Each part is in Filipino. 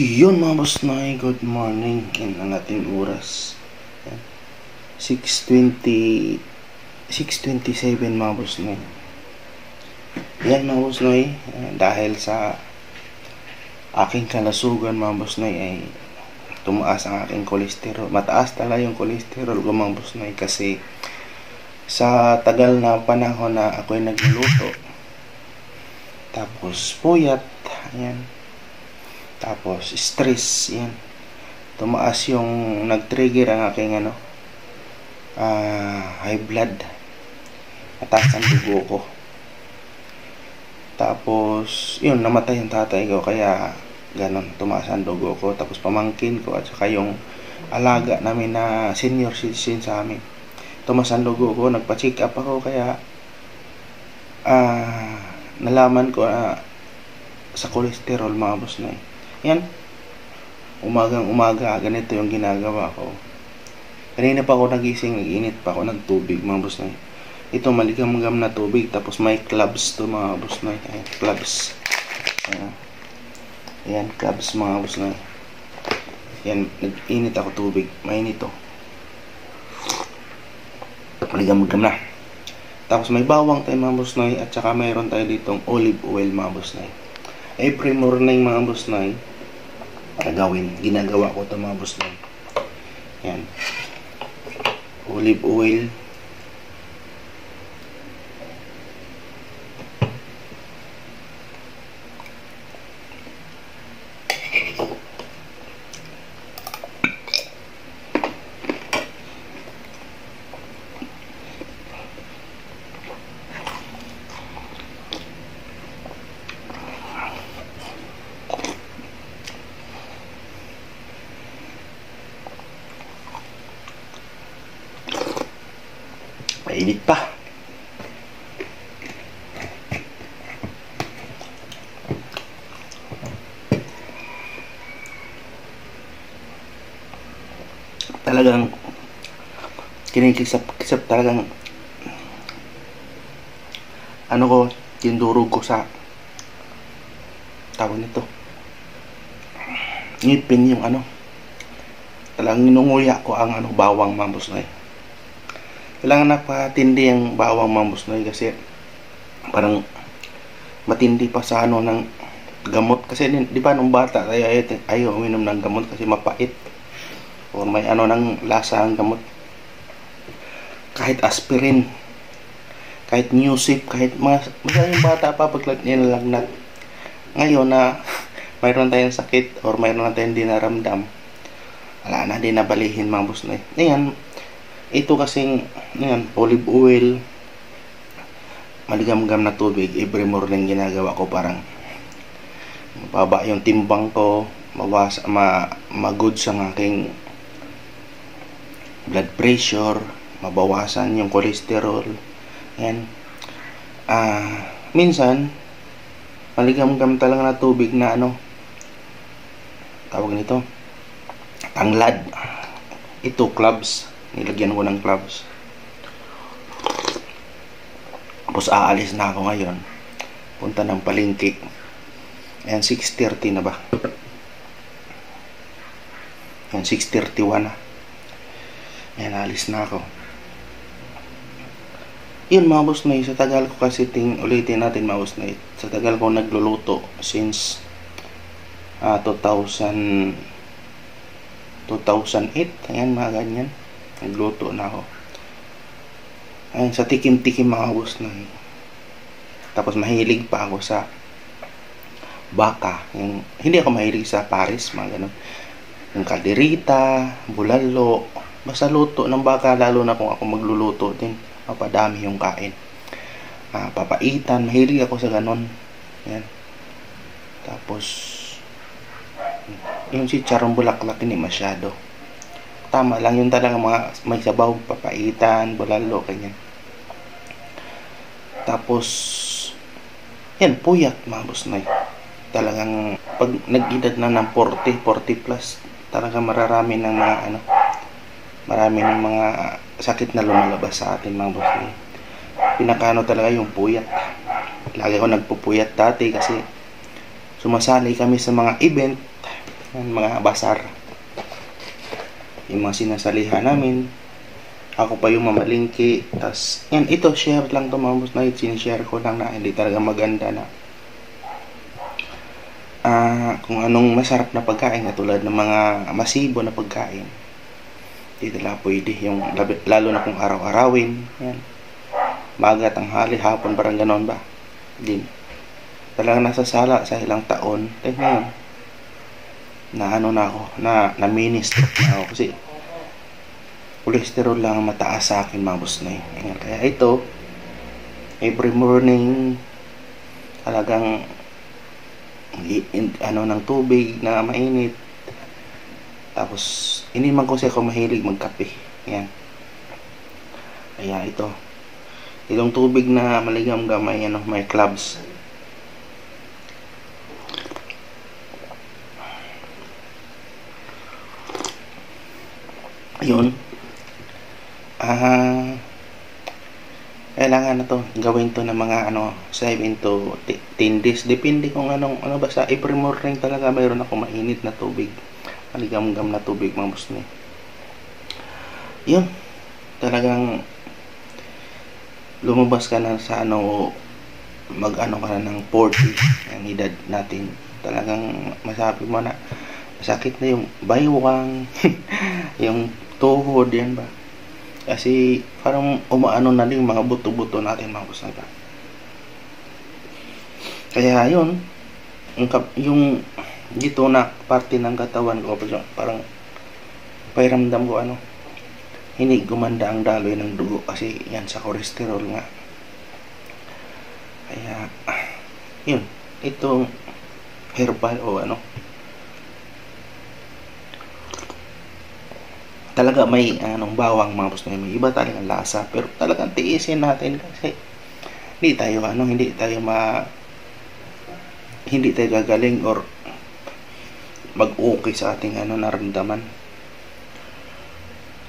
Yun mga boss noy, good morning. Yan ang ating oras. Yan. 6:27 mga boss noy. Yan mga boss noy, dahil sa aking kalasugan mga boss noy ay tumaas ang aking kolesterol. Mataas talaga yung kolesterol ko mga boss noy kasi sa tagal na panahon na ako'y nagluluto. Tapos puyat, ayan. Tapos stress, yan. Tumaas yung nag-trigger ang aking high blood. Mataas ang dugo ko. Tapos yun, namatay yung tatay ko, kaya ganon, tumaas ang dugo ko. Tapos pamangkin ko at saka yung alaga namin na senior citizen sa amin, tumaas ang dugo ko. Nagpa-check up ako, kaya nalaman ko na sa cholesterol mga boss na yan. Umagang umaga ganito yung ginagawa ko. Kanina pa ako nagising, nag-init pa ako ng tubig mga boss na ito, maligam-gam na tubig. Tapos may clubs to mga boss na ayan, clubs. Ayan, clubs mga boss na yan. Nag-init ako tubig, mainit to, maligam-gam na. Tapos may bawang tayo mga boss na, at saka mayroon tayo ditong olive oil mga boss na. Every morning mga boss na ginagawa ko ito mga boss na. Yan, olive oil, mainit pa. Talagang kinikisap talagang ko, yung durog ko sa tawag nito, ngipin, yung talagang ninunguya ko ang bawang mambos na kailangan napatindi ang bawang mambos na kasi parang matindi pa sa ng gamot. Kasi di ba nung bata ayaw uminom ng gamot kasi mapait o may ng lasa ang gamot. Kahit aspirin, kahit Newsip, kahit basta yung bata pa pag nilalagnat. Ngayon na mayroon tayong sakit or mayroon na tayong dinaramdam, wala na, din nabalihin mga boss na ayan. Ito kasing olive oil, maligam-gam na tubig, every morning ginagawa ko, parang mababa yung timbang ko, mag-goods ang aking blood pressure, mabawasan yung cholesterol. Ayan. Minsan maligam-gam talaga na tubig na tawag nito, tanglad. Ito, clubs, nilagyan ko ng clubs. Tapos aalis na ako ngayon, punta ng palengke. Ayan, 6:30 na ba? Ayan, 6:31 na. Ayan, aalis na ako. Yun mga boss na, sa tagal ko kasi ulitin natin mga boss na, sa tagal ko nagluluto since 2008, ayan, mga ganyan, nagluto na ako. Ayun, sa tikim-tikim mga boss na. Tapos mahilig pa ako sa baka. Hindi ako mahilig sa pares, mga ganun. Yung kalderita, bulalo, basta luto ng baka, lalo na kung ako magluluto din, mapadami yung kain. Papaitan, mahilig ako sa ganun. Yan. Tapos yung chicharong bulaklak, hindi masyado. Tama lang yun talaga, mga may sabaw, papaitan, bulalo, kanyan. Tapos yan, puyat mga boss na. Talagang pag nag-edad na ng 40 plus, talaga marami ng mga sakit na lumalabas sa atin mga boss na. Pinakano talaga yung puyat. Lagi ako nagpupuyat dati kasi sumasali kami sa mga event, Yan, mga basar. Yung mga sinasalihan namin. Ako pa yung mamalingki. Tas, yan, ito, share lang to mga boss night. Sinishare ko lang na hindi talaga maganda na kung anong masarap na pagkain katulad ng mga masibo na pagkain. Hindi talaga pwede. Yung, lalo na kung araw-arawin. Yan. Maga, tanghali, hapon, parang ganon ba? Din. Talagang nasasala sa ilang taon. Kaya ngayon, na ano na ako, na mini-stroke na ako kasi cholesterol lang mataas sa akin mga boss na yun. Kaya ito, every morning, talagang ng tubig na mainit. Tapos, hindi man kasi ako mahilig magkape. Yan. Kaya ito, itong tubig na maligam-gam may clubs. Ayun. Kailangan na to gawin to ng mga 7 to 10 days, depende kung basta every morning talaga mayroon ako mainit na tubig, maligam-gam na tubig mga boss ni. Yun, talagang lumabas ka na sa ka na ng 40 ang edad natin, talagang masabi mo na masakit na yung baywang yung tuhod, yan ba? Kasi parang umaano na yung mga buto-buto natin mga boss na ba. Kaya yun, yung dito na parte ng katawan ko, parang pairamdam ko hindi gumanda ang daloy ng dugo kasi yan sa cholesterol nga. Kaya yun, itong herbal talaga may bawang mga boss na may iba talagang lasa, pero talagang tiisin natin kasi hindi tayo gagaling or mag-okay sa ating naramdaman.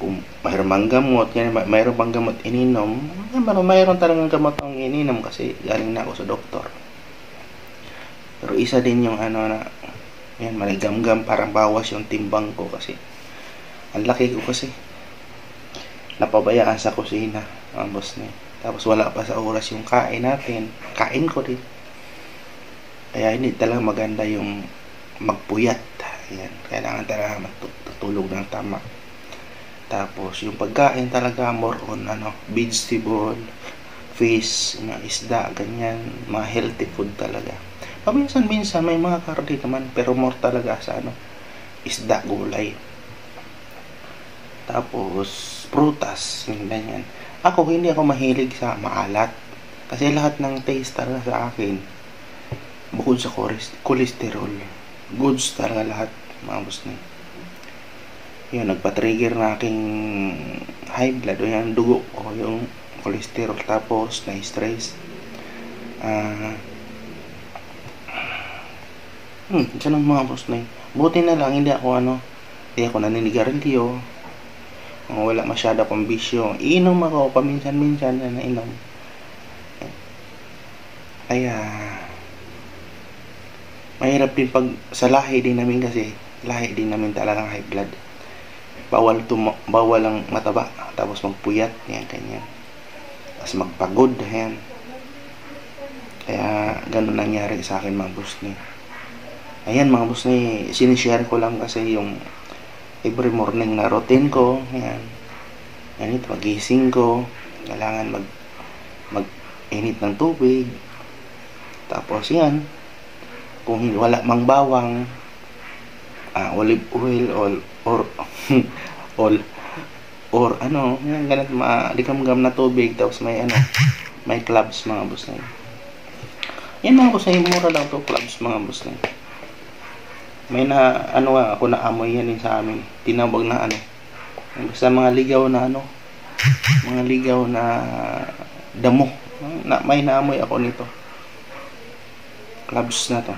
Kung mayroon bang gamot, mayroon bang gamot ininom, mayroon talagang gamot ang ininom kasi galing na ako sa doktor. Pero isa din yung yan, maligam-gam, parang bawas yung timbang ko kasi ang laki ko kasi napabayaan sa kusina mga boss na. Tapos wala pa sa oras yung kain natin, kain ko din, kaya hindi talaga maganda yung magpuyat. Yan, kailangan talaga matutulog ng tama. Tapos yung pagkain talaga more on vegetable, fish, isda, ganyan, mga healthy food talaga. Paminsan-minsan may mga karne naman, pero more talaga sa isda, gulay. Tapos prutas, ganyan. Hindi ako mahilig sa maalat kasi lahat ng taste talaga sa akin, bukod sa cholesterol, goods talaga lahat mga boss na yun. Nagpa-trigger na aking high blood o yung dugo o yung cholesterol, tapos na-stress. Ganun mga boss na buti na lang hindi ako naninigarilyo, wala masyado akong bisyo. Iinom ako paminsan-minsan na inom. Kaya mahirap din pag sa lahi din namin kasi lahi din namin talagang high blood. Bawal ang mataba, tapos magpuyat, yan, ganyan. Tapos magpagod, yan. Kaya ganun nangyari sa akin mga boss ni. Ayan mga boss ni, sinishare ko lang kasi yung every morning na routine ko. Yan. Yan ito, magising ko, kailangan mag-init ng tubig. Tapos yan, kung wala mang bawang, olive oil or yan, ganit maligam-gam na tubig, tapos may clubs mga boss na yun. Yan mga boss na yun, mura lang to, clubs mga boss na yun. May ako na amoy yan sa amin, tinawag na basta mga ligaw na damo, may naamoy ako nito, clubs na to.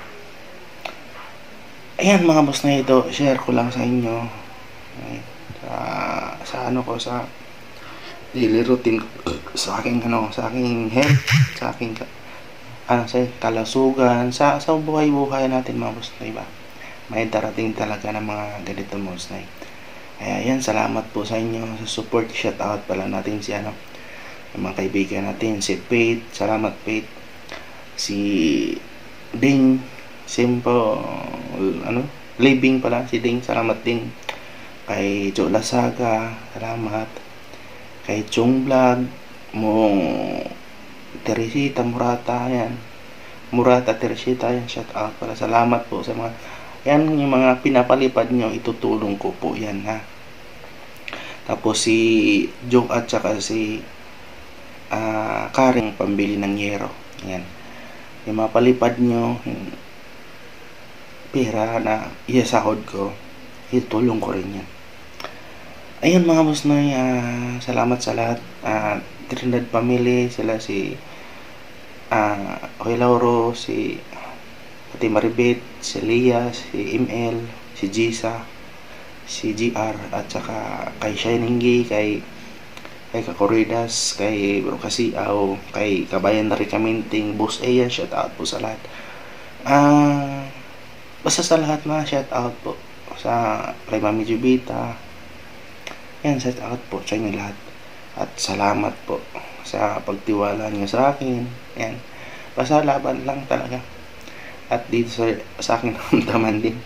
Ayan mga boss na ito, share ko lang sa inyo sa daily routine sa aking health, sa aking sa kalasugan, sa buhay-buhay natin mga boss na iba. may darating talaga ng mga ganito Boss Nay. Kaya yan, salamat po sa inyo sa support. Shout out pala natin si yung mga kaibigan natin, si Faith, salamat Faith, si Ding, Simpo, Living pala, si Ding, salamat din. Kay Joe Lasaga, salamat. Kay Chung Vlog, mong Teresita Murata, yan. Murata Teresita, yan, shout out pala. Salamat po sa mga, yan, yung mga pinapalipad nyo, itutulong ko po yan, ha. Tapos si Joe at saka si Karen, pambili ng yero, yan. Yung mga palipad nyo, pera na iasahod ko, itulong ko rin yan. Ayun mga Boss Noy, salamat sa lahat. Trinidad family, sila si Lauro, si Pati Maribet, si Lia, si ML, si Jisa, si GR, at saka kay Shining Gay, kay Kakoridas, kay Bro Kasiaw, kay Kabayan na Recommending, Boss Aya, shout out po sa lahat. Basta sa lahat na shout out po sa kay Mami Jubita. Yan, shout out po sa inyo lahat. At salamat po sa pagtiwala niyo sa akin. Yan. Basta laban lang talaga. At dito sa akin naman din.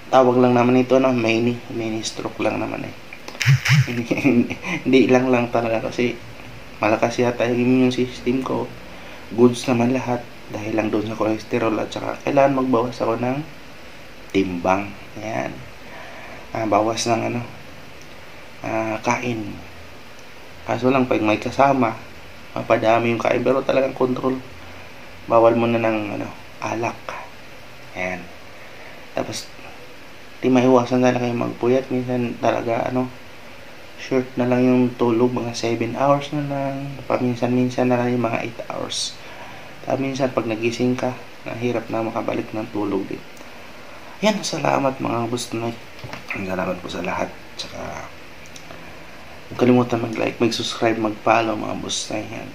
Tawag lang naman ito na mini stroke lang naman eh. Hindi lang talaga kasi malakas yata yung immune system ko. Goods naman lahat dahil lang doon sa cholesterol at saka kailangan magbawas ako ng timbang. Yan. Bawas ng kain. Kaso lang pag may kasama, mapadami yung kain, pero talagang control. Bawal mo na ng alak. Ayan. Tapos di maiwasan talaga yung magpuyat. Minsan talaga short na lang yung tulog, mga 7 hours na lang. Paminsan-minsan na lang yung mga 8 hours. Tapos minsan pag nagising ka, nahirap na makabalik ng tulog din. Yan, salamat mga Boss Noy. Salamat po sa lahat. Tsaka huwag kalimutan mag-like, mag-subscribe, mag-follow mga Boss Noy. Yan.